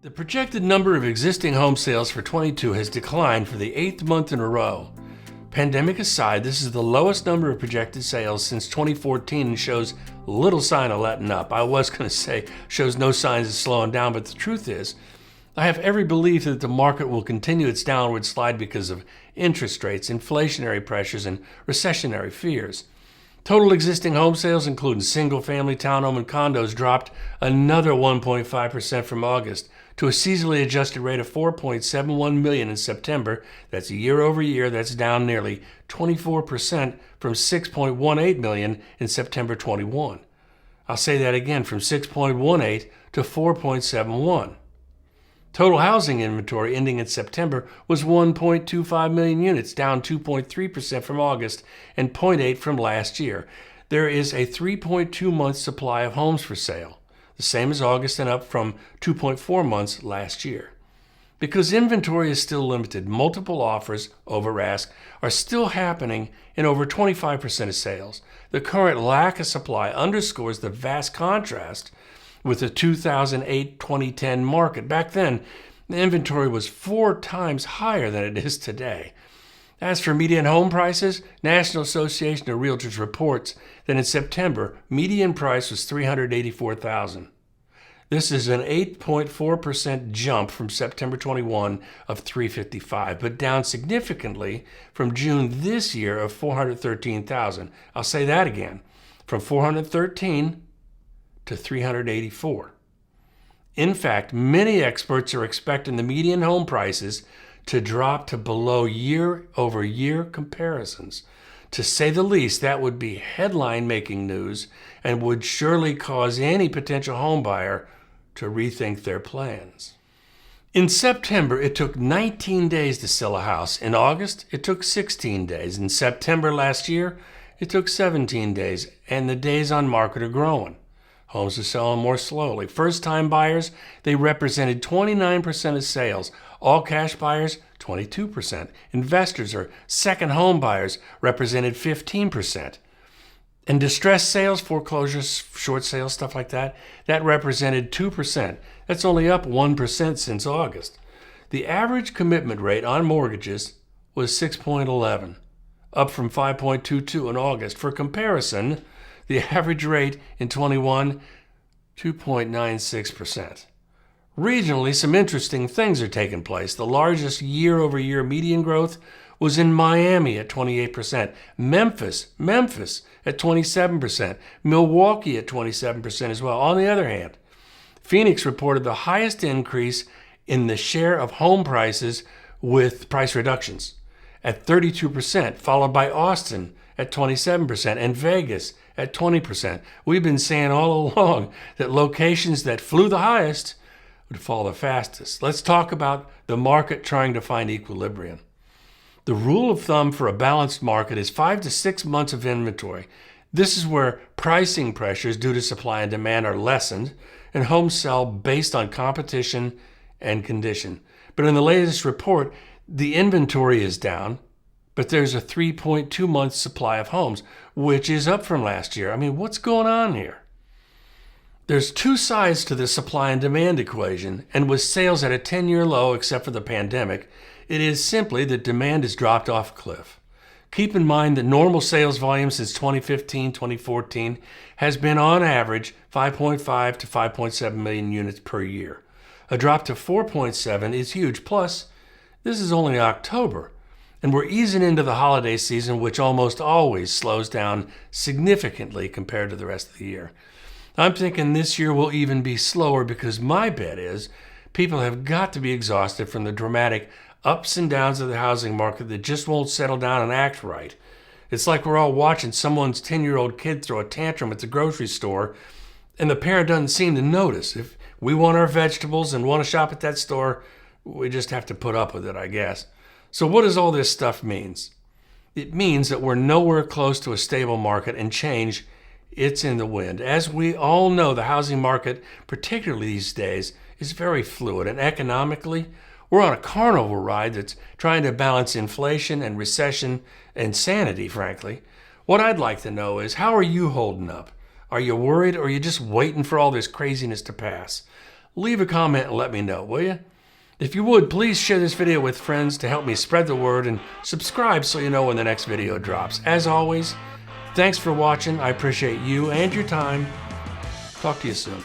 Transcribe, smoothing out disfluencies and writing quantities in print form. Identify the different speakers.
Speaker 1: The projected number of existing home sales for 22 has declined for the 8th month in a row. Pandemic aside, this is the lowest number of projected sales since 2014 and shows little sign of letting up. I was going to say shows no signs of slowing down, but the truth is, I have every belief that the market will continue its downward slide because of interest rates, inflationary pressures, and recessionary fears. Total existing home sales, including single-family, townhome, and condos, dropped another 1.5% from August to a seasonally adjusted rate of 4.71 million in September. That's year over year. That's down nearly 24% from 6.18 million in September 21. I'll say that again, from 6.18 to 4.71. Total housing inventory ending in September was 1.25 million units, down 2.3% from August and 0.8% from last year. There is a 3.2 month supply of homes for sale, the same as August and up from 2.4 months last year. Because inventory is still limited, multiple offers over ask are still happening in over 25% of sales. The current lack of supply underscores the vast contrast with the 2008-2010 market. Back then, the inventory was 4 times higher than it is today. As for median home prices, National Association of Realtors reports that in September, median price was $384,000. This is an 8.4% jump from September 21 of $355,000, but down significantly from June this year of $413,000. I'll say that again, from $413,000 to $384,000. In fact, many experts are expecting the median home prices to drop to below year-over-year comparisons. To say the least, that would be headline-making news and would surely cause any potential home buyer to rethink their plans. In September, it took 19 days to sell a house. In August, it took 16 days. In September last year, it took 17 days, and the days on market are growing. Homes are selling more slowly. First-time buyers, they represented 29% of sales. All cash buyers, 22%. Investors or second home buyers represented 15%. And distressed sales, foreclosures, short sales, stuff like that, that represented 2%. That's only up 1% since August. The average commitment rate on mortgages was 6.11, up from 5.22 in August. For comparison, the average rate in 21, 2.96%. Regionally, some interesting things are taking place. The largest year-over-year median growth was in Miami at 28%, Memphis at 27%, Milwaukee at 27% as well. On the other hand, Phoenix reported the highest increase in the share of home prices with price reductions at 32%, followed by Austin at 27% and Vegas at 20%. We've been saying all along that locations that flew the highest would fall the fastest. Let's talk about the market trying to find equilibrium. The rule of thumb for a balanced market is 5 to 6 months of inventory. This is where pricing pressures due to supply and demand are lessened and homes sell based on competition and condition. But in the latest report, the inventory is down, but there's a 3.2 month supply of homes, which is up from last year. I mean, what's going on here? There's two sides to the supply and demand equation, and with sales at a 10-year low except for the pandemic, it is simply that demand has dropped off a cliff. Keep in mind that normal sales volume since 2015, 2014 has been on average 5.5 to 5.7 million units per year. A drop to 4.7 is huge. Plus, this is only October, and we're easing into the holiday season, which almost always slows down significantly compared to the rest of the year. I'm thinking this year will even be slower because my bet is people have got to be exhausted from the dramatic ups and downs of the housing market that just won't settle down and act right. It's like we're all watching someone's 10-year-old kid throw a tantrum at the grocery store, and the parent doesn't seem to notice. If we want our vegetables and want to shop at that store, we just have to put up with it, I guess. So what does all this stuff mean? It means that we're nowhere close to a stable market, and change, it's in the wind. As we all know, the housing market, particularly these days, is very fluid, and economically, we're on a carnival ride that's trying to balance inflation and recession and sanity, frankly. What I'd like to know is, how are you holding up? Are you worried, or are you just waiting for all this craziness to pass? leave a comment and let me know, will you? If you would, please share this video with friends to help me spread the word, and subscribe so you know when the next video drops. As always, thanks for watching. I appreciate you and your time. Talk to you soon.